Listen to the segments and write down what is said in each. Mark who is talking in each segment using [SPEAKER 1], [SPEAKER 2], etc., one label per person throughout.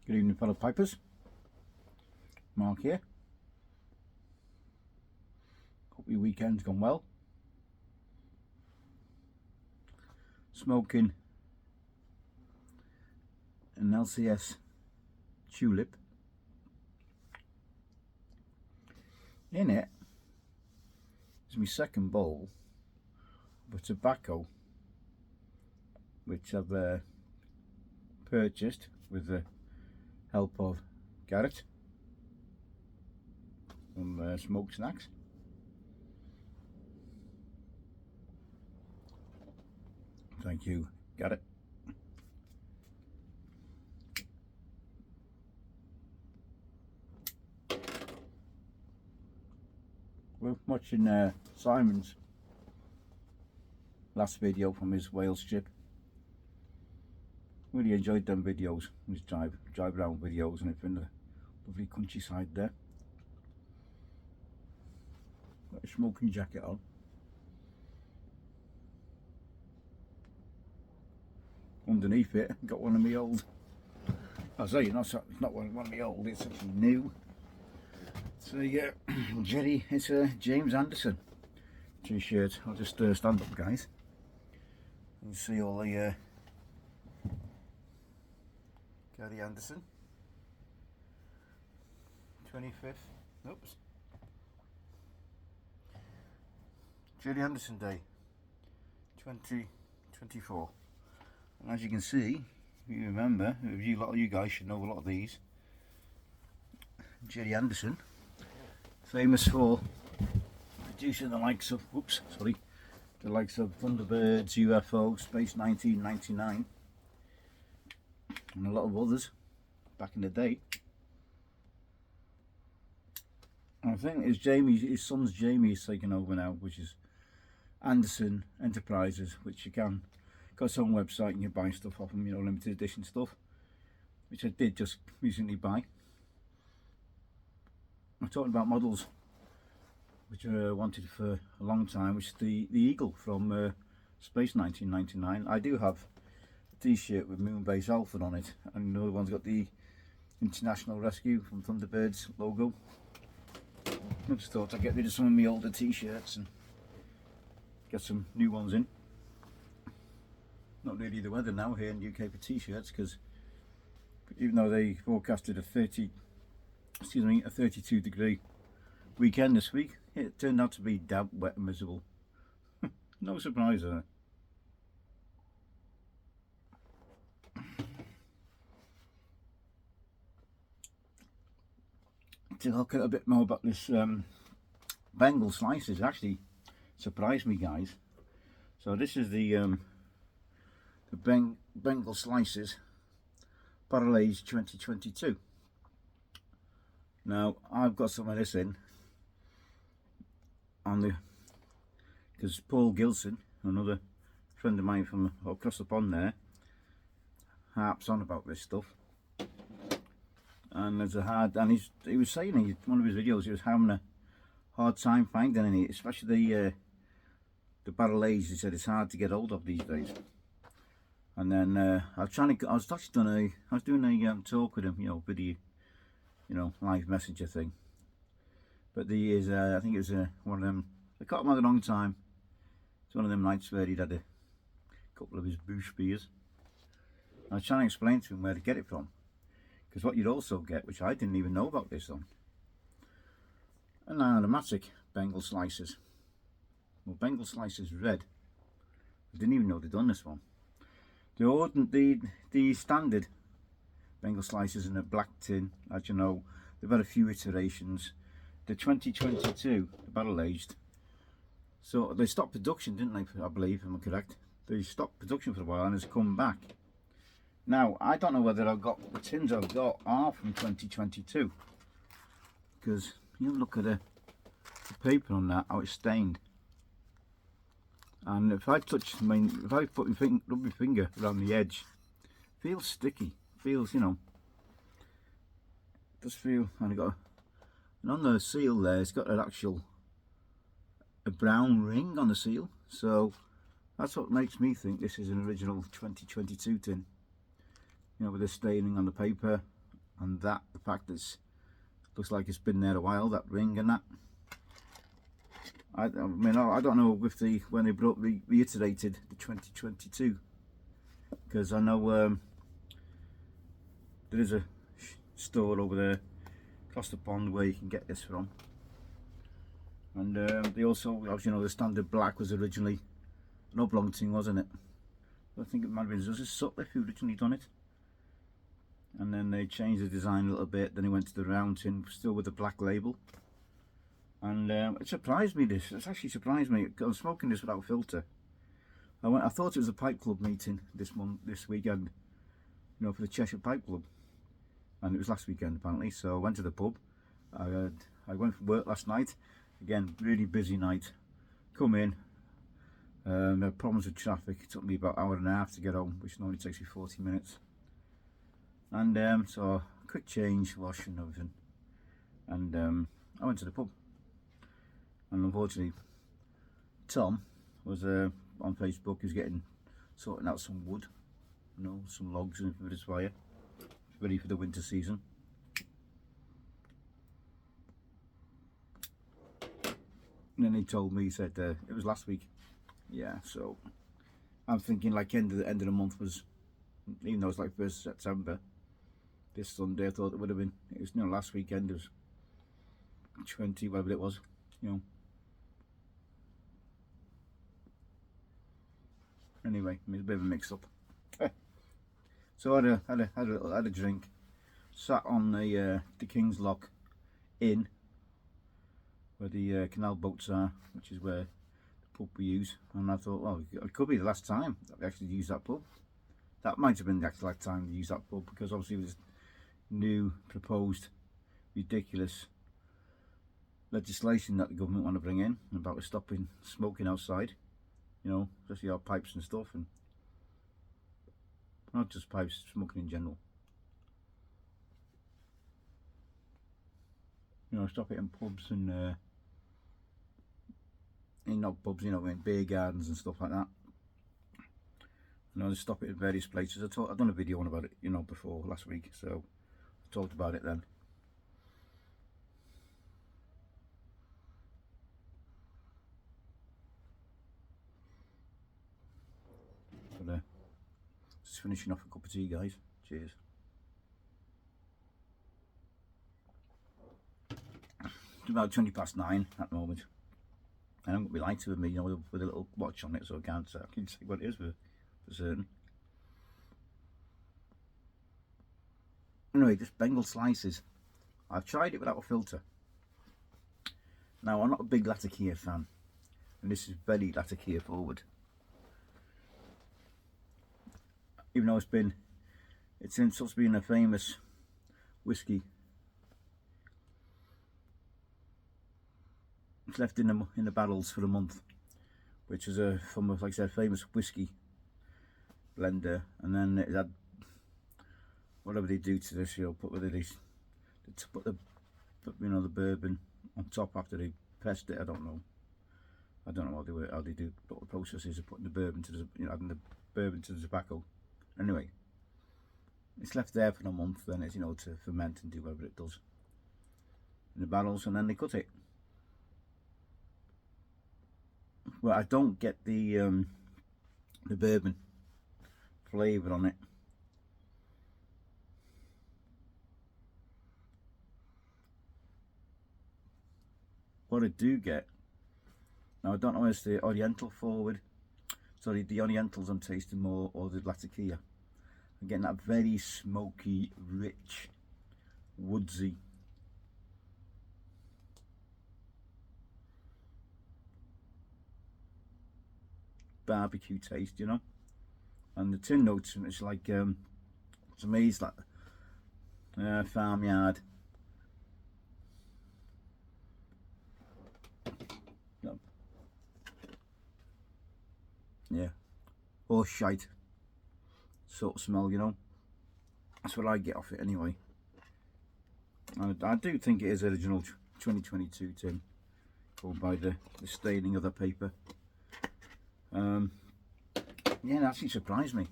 [SPEAKER 1] Good evening, fellow pipers. Mark here. Hope your weekend's gone well. Smoking an LCS tulip. In it is my second bowl of tobacco, which I've purchased with the help of Garrett from Smoke Snacks. Thank you, Garrett. We're watching Simon's last video from his Wales trip. Really enjoyed them videos, his drive around videos, and it's in the lovely countryside there. Got a smoking jacket on. Underneath it, got one of my old. I say it's not one of my old. It's actually new. It's a Jerry. It's a James Anderson t-shirt. I'll just stand up, guys, and see all the. Gary Anderson, 25th, oops, Jerry Anderson Day, 2024. And as you can see, if you remember, a lot of you guys should know a lot of these. Jerry Anderson, famous for producing the likes of, the likes of Thunderbirds, UFO, Space 1999. And a lot of others back in the day. And I think his son's Jamie is taking over now, which is Anderson Enterprises, which you can got its own website and you buy stuff off them, limited edition stuff, which I did just recently buy. I'm talking about models which I wanted for a long time, which is the Eagle from Space 1999. I do have t-shirt with Moon Base Alpha on it, and another one's got the International Rescue from Thunderbirds logo. I just thought I'd get rid of some of my older t-shirts and get some new ones in. Not really the weather now here in the UK for t-shirts, because even though they forecasted a 32 degree weekend this week, it turned out to be damp, wet and miserable. No surprise there. To look at a bit more about this Bengel slices, actually surprised me, guys. So this is the Bengel slices barrel aged 2022. Now I've got some of this in on the, because Paul Gilson, another friend of mine from across the pond there, harps on about this stuff. And there's he was saying in one of his videos he was having a hard time finding any, especially the barrel aged. He said it's hard to get hold of these days. And then I was doing a talk with him, video, live messenger thing. But I think it was one of them. I caught him at the wrong time. It's one of them nights where he'd had a couple of his bush beers. I was trying to explain to him where to get it from. Because what you'd also get, which I didn't even know about this on, an aromatic Bengel slices. Well, Bengel slices red. I didn't even know they'd done this one. The standard Bengel slices in a black tin, as you know, they've had a few iterations. The 2022, the barrel aged. So they stopped production, didn't they? I believe, am I correct? They stopped production for a while and it's come back. Now, I don't know whether the tins I've got are from 2022, because you look at the paper on that, how it's stained. And if I put rub my finger around the edge, it feels sticky, feels, it does feel, and on the seal there, it's got a brown ring on the seal, so that's what makes me think this is an original 2022 tin. With the staining on the paper and that the fact that it looks like it's been there a while, that ring and that. I mean, I don't know if when they reiterated the 2022, because I know there is a store over there across the pond where you can get this from, and they also, as you know, the standard black was originally an oblong thing, wasn't it? I think it might have been Zuzi Sutcliffe who originally done it, and then they changed the design a little bit. Then he went to the round tin, still with the black label. And it surprised me. It's actually surprised me. I'm smoking this without a filter. I thought it was a pipe club meeting this weekend, you know, for the Cheshire Pipe Club, and it was last weekend apparently. So I went to the pub. I went from work last night. Again, really busy night. Come in. Had problems with traffic. It took me about an hour and a half to get home, which normally takes me 40 minutes. And so quick change, wash and everything. And I went to the pub. And unfortunately, Tom was on Facebook. He was sorting out some wood, you know, some logs and for his fire, ready for the winter season. And then he told me, he said it was last week. Yeah, so I'm thinking like end of the month was, even though it's like 1st September, this Sunday I thought it would have been. It was, you know, last weekend. It was 20, whatever it was, you know. Anyway, it was a bit of a mix-up. So I had a drink, sat on the King's Lock Inn, where the canal boats are, which is where the pub we use. And I thought, well, it could be the last time that we actually use that pub. That might have been the actual last time we use that pub, because obviously with this new proposed ridiculous legislation that the government want to bring in about stopping smoking outside. You know, especially our pipes and stuff, and not just pipes, smoking in general. You know, stop it in pubs and not pubs, you know, in beer gardens and stuff like that. You know, they stop it in various places. I've done a video on about it, you know, before last week, so I talked about it then. But just finishing off a cup of tea, guys. Cheers. It's about 20 past 9 at the moment. I haven't got my lighter with me, you know, with a little watch on it, so I can't say what it is for certain. Anyway, just Bengel slices. I've tried it without a filter. Now, I'm not a big Latakia fan, and this is very Latakia forward. Even though it's supposed to be a famous whiskey. It's left in the barrels for a month, which is from like I said, famous whiskey blender, and then it had whatever they do to this, you know, put the you know, the bourbon on top after they pressed it. I don't know how they do what the process is of putting the bourbon to the, you know, adding the bourbon to the tobacco. Anyway, it's left there for a month, then it's, you know, to ferment and do whatever it does in the barrels, and then they cut it. Well, I don't get the bourbon flavour on it. What I do get, now I don't know if it's the Oriental forward, sorry, the Orientals I'm tasting more, or the Latakia. I'm getting that very smoky, rich, woodsy, barbecue taste, you know. And the tin notes, it's like to me it's like farmyard. No. Yeah, or shite sort of smell, you know. That's what I get off it anyway. I do think it is original 2022 tin, called by the staining of the paper. Yeah, it actually surprised me.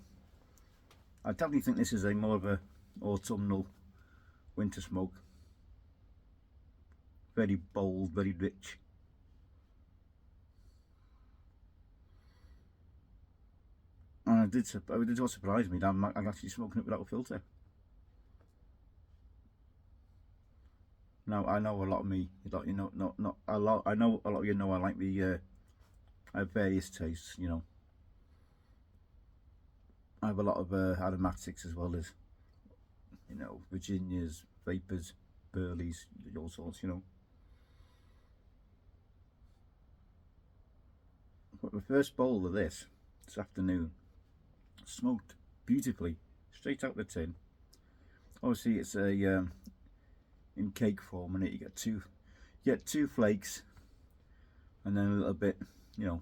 [SPEAKER 1] I definitely think this is more of a autumnal winter smoke. Very bold, very rich. And it did what surprised me. I'm actually smoking it without a filter. Now I know a lot of me, you know, not a lot. I know a lot of you know I like the I have various tastes. You know, I have a lot of aromatics as well as, you know, Virginias, vapors, burleys, all sorts. You know. But the first bowl of this afternoon, smoked beautifully, straight out the tin. Obviously, it's a in cake form, and you get two flakes, and then a little bit, you know,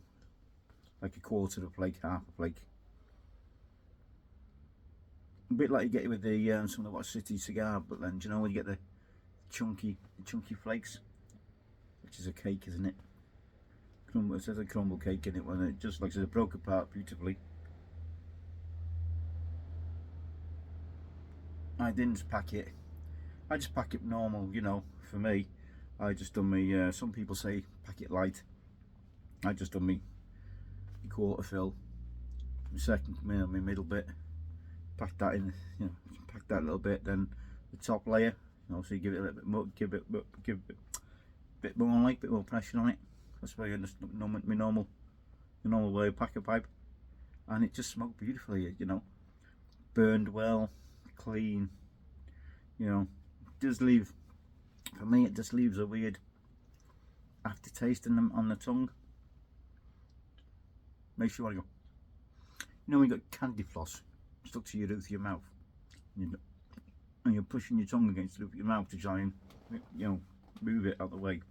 [SPEAKER 1] like a quarter of a flake, half a flake. A bit like you get with the some of the City cigar, but then do you know when you get the chunky flakes, which is a cake, isn't it? It says a crumble cake in it, when it just like it broke apart beautifully. I didn't pack it. I just pack it normal, you know. For me, I just done me. Some people say pack it light. I just done me quarter fill. My middle bit. Pack that in, you know. Pack that a little bit. Then the top layer. You know, so you give it a little bit more. Give it a bit more light, bit more pressure on it. That's why my normal way of pack a pipe, and it just smoked beautifully. You know, burned well, clean. You know, does leave, for me it just leaves a weird aftertaste on the tongue. Makes you want to go, you know, when you got candy floss stuck to your roof of your mouth, and you're pushing your tongue against the roof of your mouth to try and, you know, move it out of the way.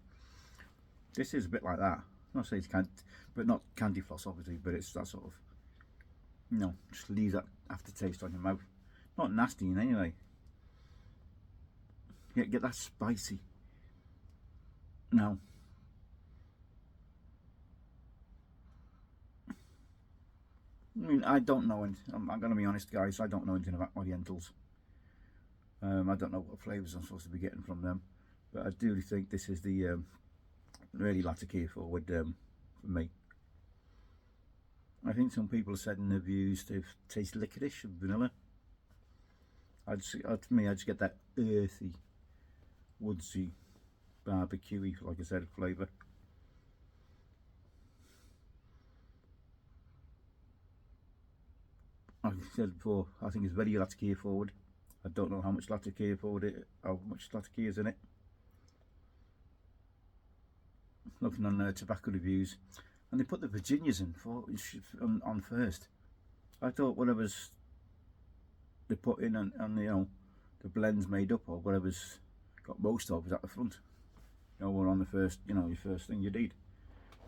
[SPEAKER 1] This is a bit like that. I'm not saying it's but not candy floss obviously, but it's that sort of, you know, just leaves that aftertaste on your mouth. Not nasty in any way. Get that spicy. Now, I mean, I don't know, and I'm going to be honest, guys, I don't know anything about Orientals. I don't know what flavours I'm supposed to be getting from them, but I do think this is the really latte forward for me. I think some people have said in the reviews they taste licorice and vanilla. For me, I just get that earthy, woodsy, barbecuey, like I said, flavour. Like I said before, I think it's very latte forward. I don't know how much latte forward how much latte is in it. Looking on tobacco reviews, and they put the Virginias in on first. I thought whatever's they put in and you know, the blends made up, or whatever's got most of is at the front. You know, or on the first, you know, your first thing you need.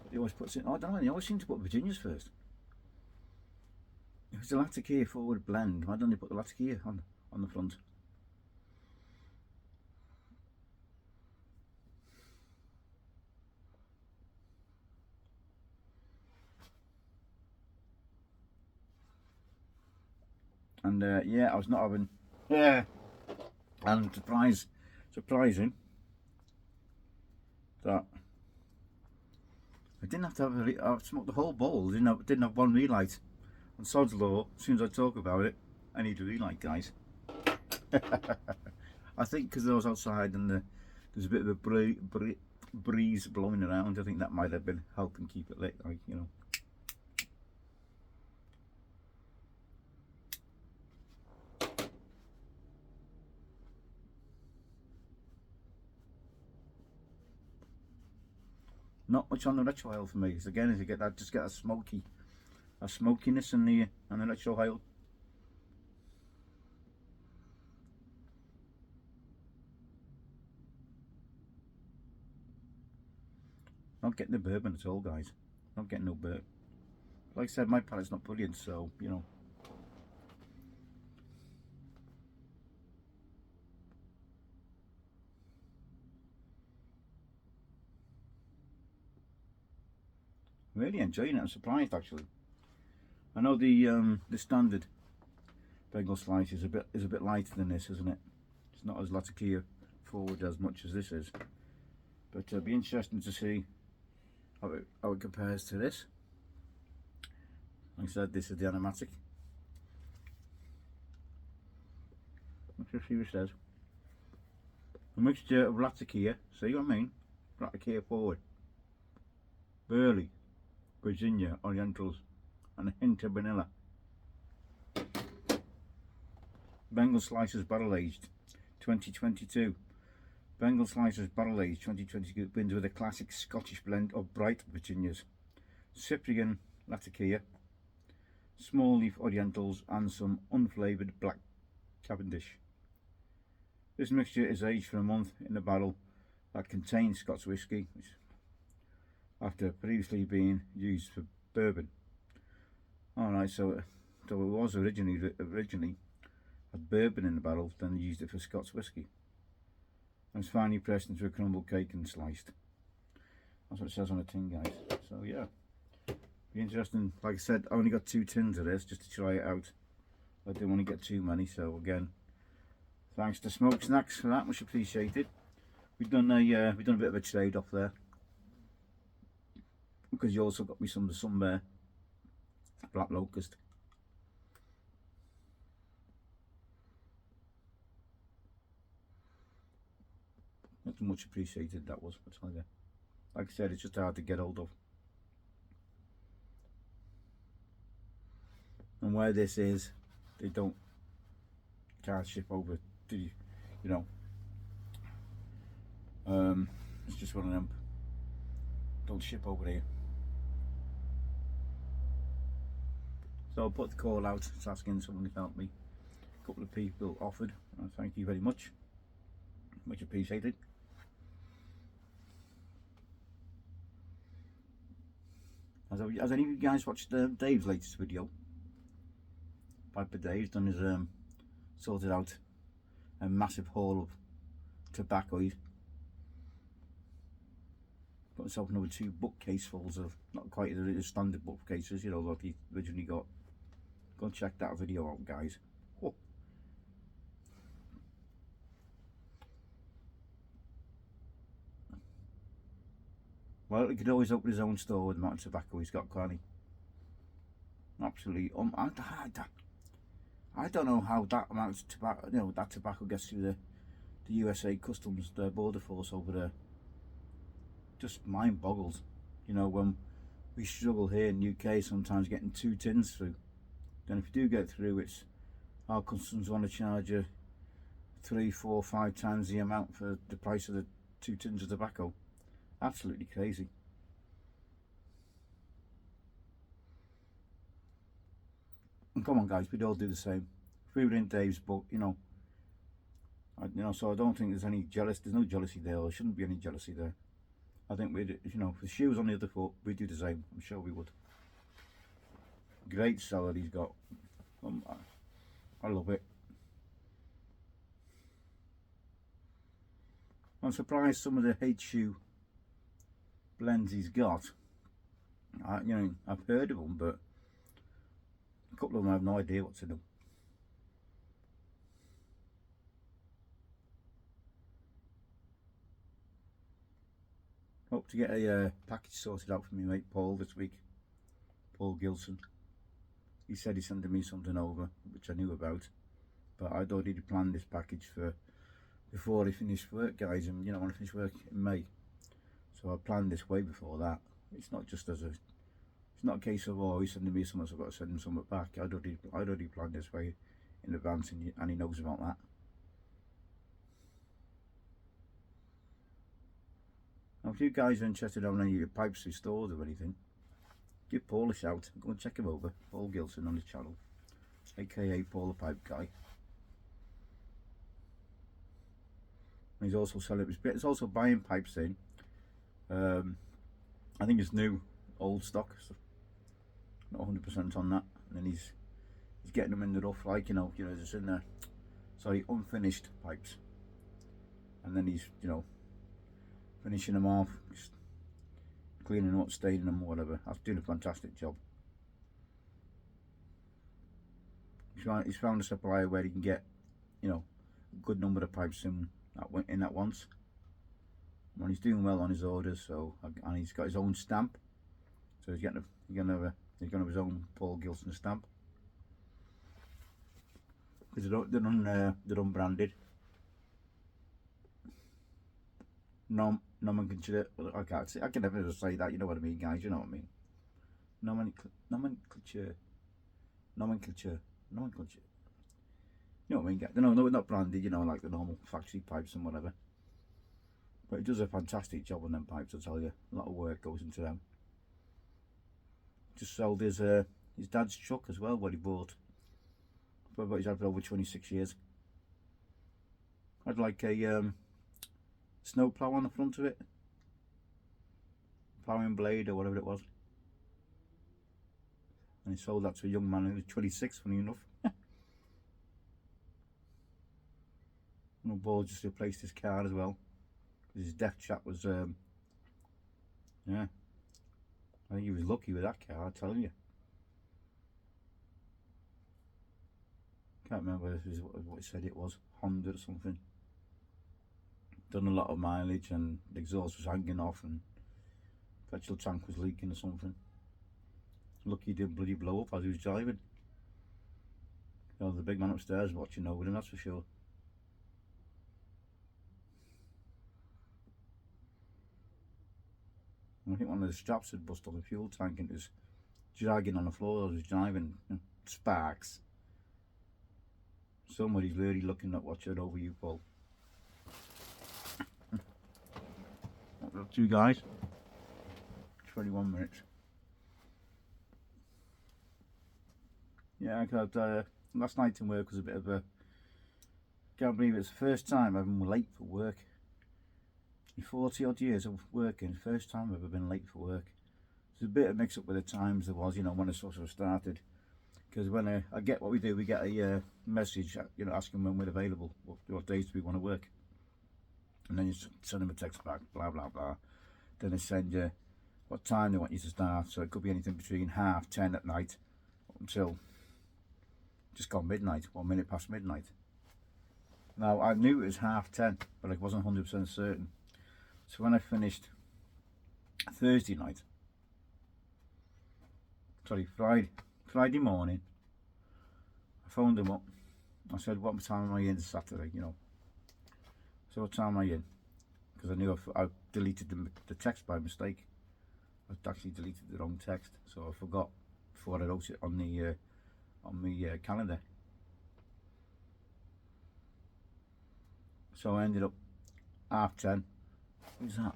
[SPEAKER 1] But they always put it. I don't know. They always seem to put Virginias first. If it's a latte forward blend, why don't they put the latte on the front? And yeah, I was not having, yeah, and surprising that I didn't have to have I smoked the whole bowl. Didn't have one relight. And sod's law, as soon as I talk about it, I need a relight, guys. I think because I was outside and there's a bit of a breeze blowing around, I think that might have been helping keep it lit, like, you know. Not much on the retro oil for me. Because again, as you get that, just get a smokiness in the retro oil. Not getting the bourbon at all, guys. Not getting no bourbon. Like I said, my palate's not brilliant, so you know. Really enjoying it. I'm surprised actually. I know the standard Bengel slice is a bit lighter than this, isn't it? It's not as latakia forward as much as this is, but it'll be interesting to see how it compares to this. Like I said, this is the animatic. Let's just see what it says. A mixture of latakia, see what I mean? Latakia forward, burley, Virginia, orientals, and a hint of vanilla. Bengel slices barrel aged 2022. Bengel slices barrel aged 2022 blends with a classic Scottish blend of bright Virginias, Cyprian latakia, small leaf orientals, and some unflavoured black Cavendish. This mixture is aged for a month in a barrel that contains Scots whisky, after previously being used for bourbon. Alright, so it was originally had bourbon in the barrel, then used it for Scots whisky. And it's finally pressed into a crumble cake and sliced. That's what it says on the tin, guys. So yeah, be interesting. Like I said, I only got 2 tins of this just to try it out. I didn't want to get too many, so again, thanks to Smoke Snacks for that, much appreciated. We've done a bit of a trade off there, because you also got me some of the Black Locust. That's much appreciated, that was, I tell you. Like I said, it's just hard to get hold of. And where this is, they can't ship over to you, you know. It's just one of them. Don't ship over here. So I'll put the call out. It's asking someone to help me. A couple of people offered. Thank you very much. Much appreciated. Has any of you guys watched Dave's latest video? Piper Dave's done his sorted out a massive haul of tobacco. He's got himself another 2 bookcasefuls of, not quite the standard bookcases, you know, like he originally got. Go and check that video out, guys. Oh. Well, he could always open his own store with the amount of tobacco he's got, can't he? Absolutely. I don't know how that amount of tobacco, you know, that tobacco gets through the USA Customs, the border force over there. Just mind boggles. You know, when we struggle here in the UK sometimes getting 2 tins through. Then if you do get through, it's our customs want to charge you 3, 4, 5 times the amount for the price of the 2 tins of tobacco. Absolutely crazy. And come on, guys, we'd all do the same. If we were in Dave's book, you know, so I don't think there's any there's no jealousy there, or there shouldn't be any jealousy there. I think we'd, you know, if the shoe was on the other foot, we'd do the same. I'm sure we would. Great salad he's got. I love it. I'm surprised some of the H-shoe blends he's got. You know, I've heard of them, but a couple of them I have no idea what's in them. Hope to get a package sorted out for me mate Paul this week. Paul Gilson. He said he's sending me something over, which I knew about, but I'd already planned this package for before I finished work, guys, and you know, when I finish work in May. So I planned this way before that. It's not just it's not a case of, oh, he's sending me something, so I've got to send him something back. I'd already planned this way in advance, and he knows about that. Now, if you guys are interested in any of your pipes restored or anything, give Paul a shout. Go and check him over. Paul Gilson on his channel, aka Paul the Pipe Guy. And he's also selling. He's also buying pipes in. I think it's new, old stock. So not 100% on that. And then he's getting them in the rough, like you know, just in there. Sorry, unfinished pipes. And then he's, you know, finishing them off, just cleaning them up, staining them, whatever. That's doing a fantastic job. He's found a supplier where he can get, you know, a good number of pipes in at once. Well, he's doing well on his orders, so, and he's got his own stamp, so he's gonna have his own Paul Gilson stamp, because they're unbranded. Nomenclature. I can't say. I can never say that. You know what I mean, guys? You know what I mean? Nomenclature. You know what I mean, guys? No, not branded. You know, like the normal factory pipes and whatever. But he does a fantastic job on them pipes. I tell you, a lot of work goes into them. Just sold his dad's truck as well, what he bought. But he's had for over 26 years. I'd like a snow plough on the front of it, ploughing blade or whatever it was, and he sold that to a young man who was 26, funny enough. No ball, just replaced his car as well, because his deaf chap was yeah, I think he was lucky with that car, I tell you. Can't remember if it was what he said it was, Honda or something. Done a lot of mileage, and the exhaust was hanging off, and petrol tank was leaking or something. Lucky he didn't bloody blow up as he was driving. You know, the big man upstairs watching over him, that's for sure. And I think one of the straps had busted on the fuel tank, and it was dragging on the floor as he was driving. Sparks. Somebody's really looking at watching over you, Paul. Up to you guys. 21 minutes. Yeah, I got last night in work was a bit of a, can't believe it's the first time I've been late for work. In 40 odd years of working, first time I've ever been late for work. There's a bit of mix up with the times there was, you know, when I sort of started. Because when I get what we do, we get a message, you know, asking when we're available, what days do we want to work. And then you send them a text back, blah blah blah. Then they send you what time they want you to start. So it could be anything between 10:30 at night up until just gone midnight, 1 minute past midnight. Now I knew it was 10:30, but I wasn't 100% certain. So when I finished Thursday night, sorry, Friday morning, I phoned them up. I said, what time am I in Saturday, you know? So what time am I in? Because I knew I deleted the text by mistake. I actually deleted the wrong text, so I forgot before I wrote it on the calendar. So I ended up 10:30. Who's that?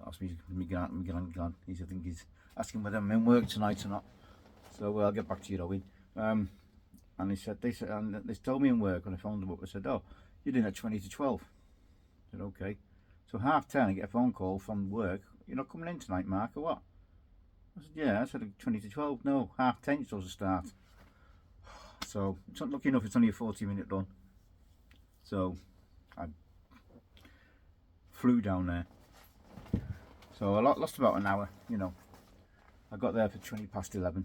[SPEAKER 1] That's me, Glenn. I think he's asking whether I'm in work tonight or not. So I'll get back to you, Owen. And they told me in work when I phoned them up. I said, oh, you're doing at 20 to 12. I said, okay. So 10:30, I get a phone call from work. You're not coming in tonight, Mark, or what? I said, yeah. I said 20 to 12. No, 10:30 you're supposed to start. So it's not lucky enough. It's only a 40-minute run. So I flew down there. So I lost about an hour, you know. I got there for 11:20.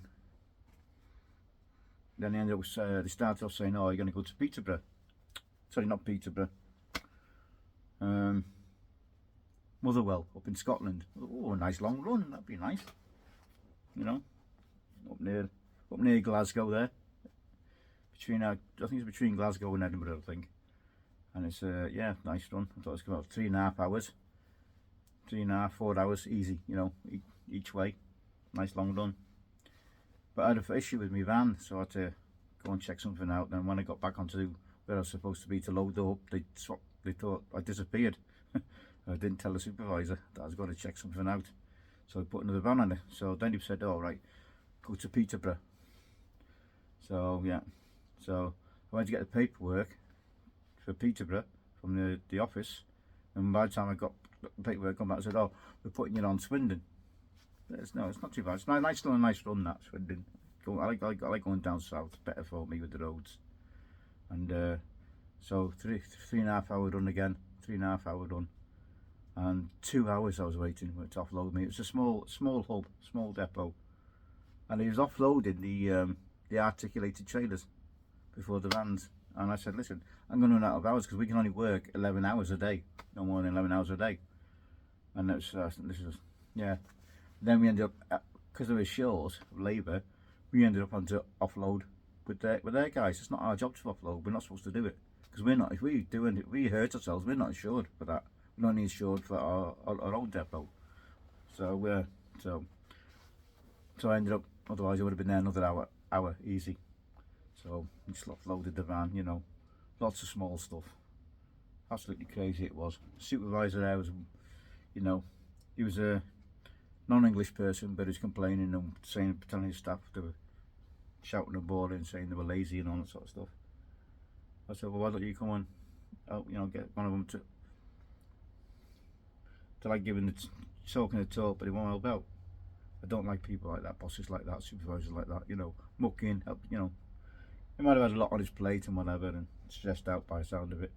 [SPEAKER 1] Then they ended up, they started off saying, oh, you're going to go to Peterborough. Sorry, not Peterborough. Motherwell, up in Scotland. Oh, a nice long run, that'd be nice. You know, up near Glasgow there. I think it's between Glasgow and Edinburgh, I think. And it's, yeah, nice run. I thought it was about 3.5 hours. 3.5, 4 hours, easy, you know, each way. Nice long run. But I had an issue with my van, so I had to go and check something out. Then when I got back onto where I was supposed to be to load up, they thought I disappeared. I didn't tell the supervisor that I was going to check something out. So I put another van on it. So then he said, oh, right, go to Peterborough. So, yeah. So I went to get the paperwork for Peterborough from the office. And by the time I got the paperwork, come back and said, oh, we're putting you on Swindon. No, it's not too bad. It's still a nice run, that Swindon. I like going down south, better for me with the roads. And so 3.5 hour run again, 3.5 hour run. And 2 hours I was waiting for it to offload me. It was a small hub, small depot. And he was offloading the articulated trailers before the vans. And I said, listen, I'm going to run out of hours because we can only work 11 hours a day, no more than 11 hours a day. And this is, yeah. Then we ended up, because of his short of labour, we ended up onto offload with their guys. It's not our job to offload. We're not supposed to do it because we're not. If we do it, if we hurt ourselves, we're not insured for that. We're not insured for our own depot. So we're so I ended up. Otherwise, I would have been there another hour easy. So we just offloaded the van. You know, lots of small stuff. Absolutely crazy it was. Supervisor there was, you know, he was a non-English person, but he's complaining and saying, telling his staff they were shouting and bawling, saying they were lazy and all that sort of stuff. I said, well, why don't you come and help, you know, get one of them to like giving the talking the talk, but he won't help out. I don't like people like that, bosses like that, supervisors like that, you know, mucking, help, you know. He might have had a lot on his plate and whatever, and stressed out by the sound of it.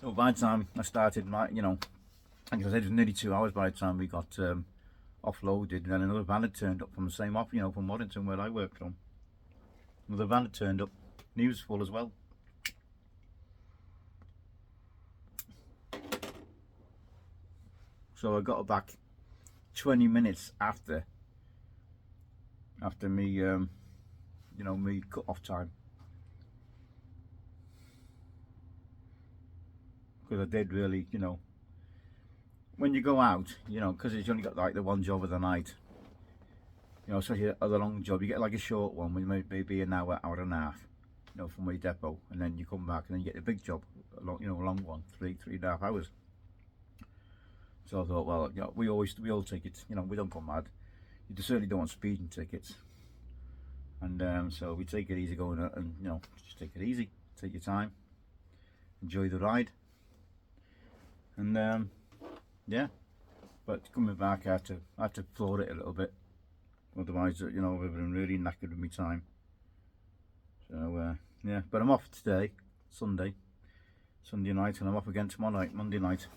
[SPEAKER 1] So by the time I started my, you know, like I said, it was nearly 2 hours by the time we got offloaded, and then another van had turned up from the same off, you know, from Waddington where I worked from. Another van had turned up, and he was full as well. So I got back 20 minutes after me, you know, me cut off time. Because I did really, you know, when you go out, you know, because it's only got like the one job of the night, you know, especially a long job, you get like a short one, which may be an hour, hour and a half, you know, from your depot, and then you come back and then you get the big job, a long, you know, a long one, three and a half hours. So I thought, well, you know, we all take it, you know, we don't come mad. You certainly don't want speeding tickets, and so we take it easy going, and you know, just take it easy, take your time, enjoy the ride, and yeah. But coming back, I had to floor it a little bit, otherwise, you know, I've been really knackered with my time. So yeah, but I'm off today, Sunday night, and I'm off again tomorrow night, Monday night,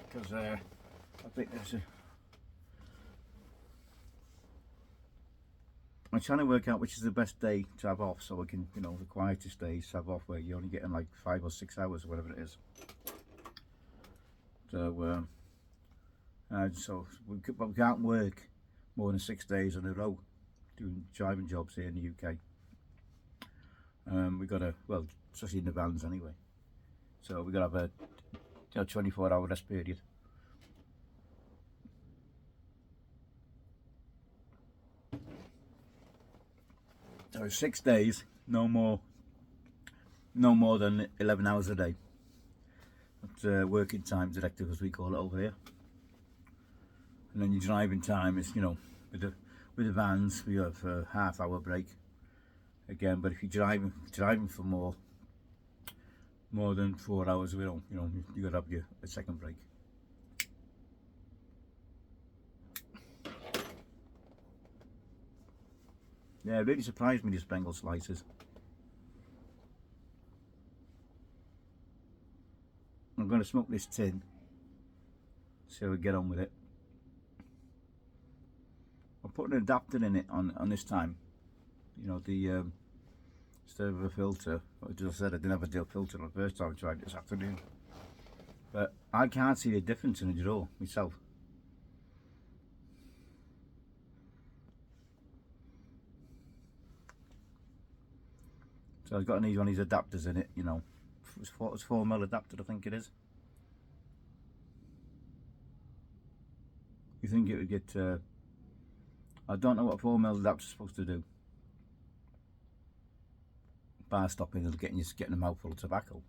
[SPEAKER 1] because I think there's I'm trying to work out which is the best day to have off, so I can, you know, the quietest days to have off where you're only getting like 5 or 6 hours or whatever it is. So so we can't work more than 6 days in a row doing driving jobs here in the UK. We got to, well, especially in the vans anyway. So we got to have a 24-hour rest period. So 6 days, no more than 11 hours a day. That's working time directive, as we call it over here. And then your driving time is, you know, with the vans we have a half-hour break again. But if you're driving for more than 4 hours, we don't, you know, you got to have a second break. Yeah, it really surprised me, these Bengel slices. I'm going to smoke this tin, see how we get on with it. I'm putting an adapter in it on this time, you know, the instead of a filter. As I said, I didn't have a deal filter on the first time I tried it this afternoon, but I can't see the difference in it at all myself. So I've got one of these adapters in it, you know, it's 4mm adapter, I think it is. You think it would get, I don't know what a 4mm adapter is supposed to do, bar stopping and getting a mouthful of tobacco.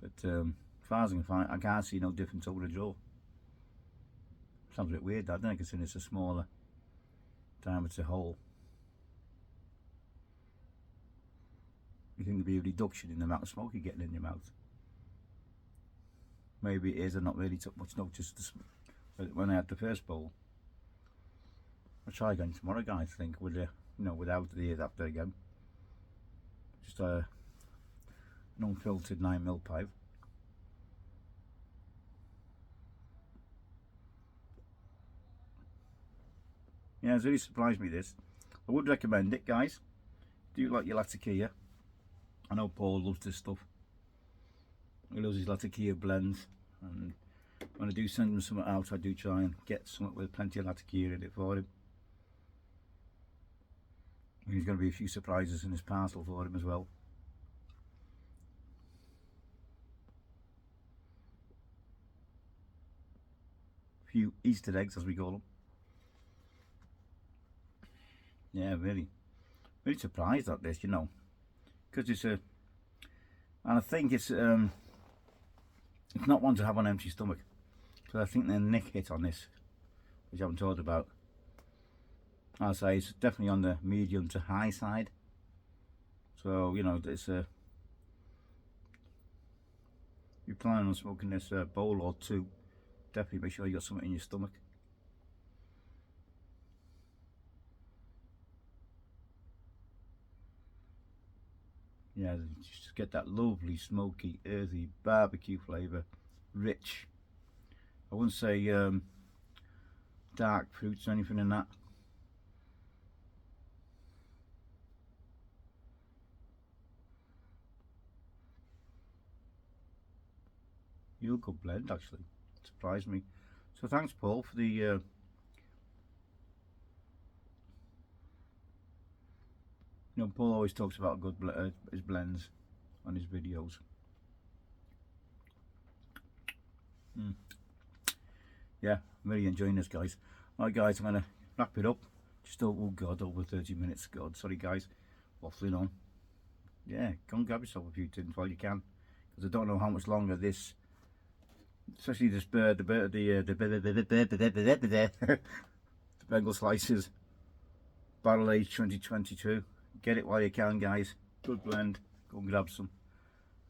[SPEAKER 1] But as far as I can find, I can't see no difference over the draw. Sounds a bit weird, that, doesn't it, considering it's a smaller diameter hole. You think there'd be a reduction in the amount of smoke you're getting in your mouth. Maybe it is, and not really took much notice when I had the first bowl. I'll try again tomorrow, guys, I think, with you know, without the adapter again. Just a non-filtered 9mm pipe. Yeah, it's really surprised me this. I would recommend it, guys. Do you like your Latakia? I know Paul loves this stuff. He loves his Latakia blends, and when I do send him something out, I do try and get something with plenty of Latakia in it for him. And there's going to be a few surprises in his parcel for him as well. A few Easter eggs, as we call them. Yeah, really surprised at this, you know, because it's a, and I think it's not one to have on an empty stomach. So I think the nick hit on this, which I haven't talked about, I'll say it's definitely on the medium to high side. So, you know, it's a, if you're planning on smoking this bowl or two, definitely make sure you got something in your stomach. Yeah, just get that lovely smoky, earthy barbecue flavour, rich. I wouldn't say dark fruits or anything in that. Real good blend, actually. Surprised me. So thanks, Paul, for the you know, Paul always talks about his blends on his videos. Yeah, I'm really enjoying this, guys. Alright, guys, I'm gonna wrap it up. Just oh god, over 30 minutes. God, sorry, guys, waffling on. Yeah, go and grab yourself a few tins while you can, because I don't know how much longer this, especially this the Bengel slices, barrel aged 2022. Get it while you can, guys. Good blend. Go and grab some.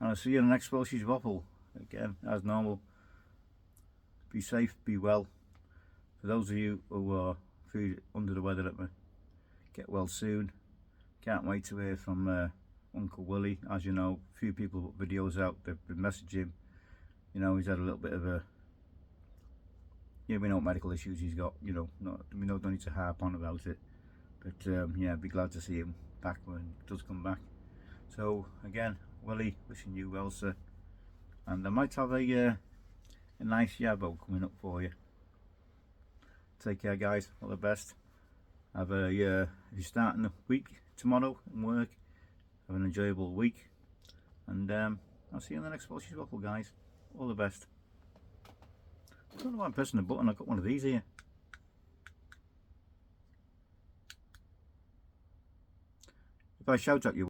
[SPEAKER 1] And I'll see you in the next Welsh's waffle. Again, as normal. Be safe, be well. For those of you who are under the weather, let me get well soon. Can't wait to hear from Uncle Willie. As you know, a few people put videos out, they've been messaging him. You know, he's had a little bit of a, yeah, we know what medical issues he's got, you know, we don't need to harp on about it. But yeah, be glad to see him back when he does come back. So again, Willie, wishing you well, sir. And I might have a nice yabo coming up for you. Take care, guys. All the best. Have a if you're starting the week tomorrow and work, have an enjoyable week. And I'll see you in the next Welsh's waffle, guys. All the best. I don't know why I'm pressing the button. I've got one of these here. If I shout at you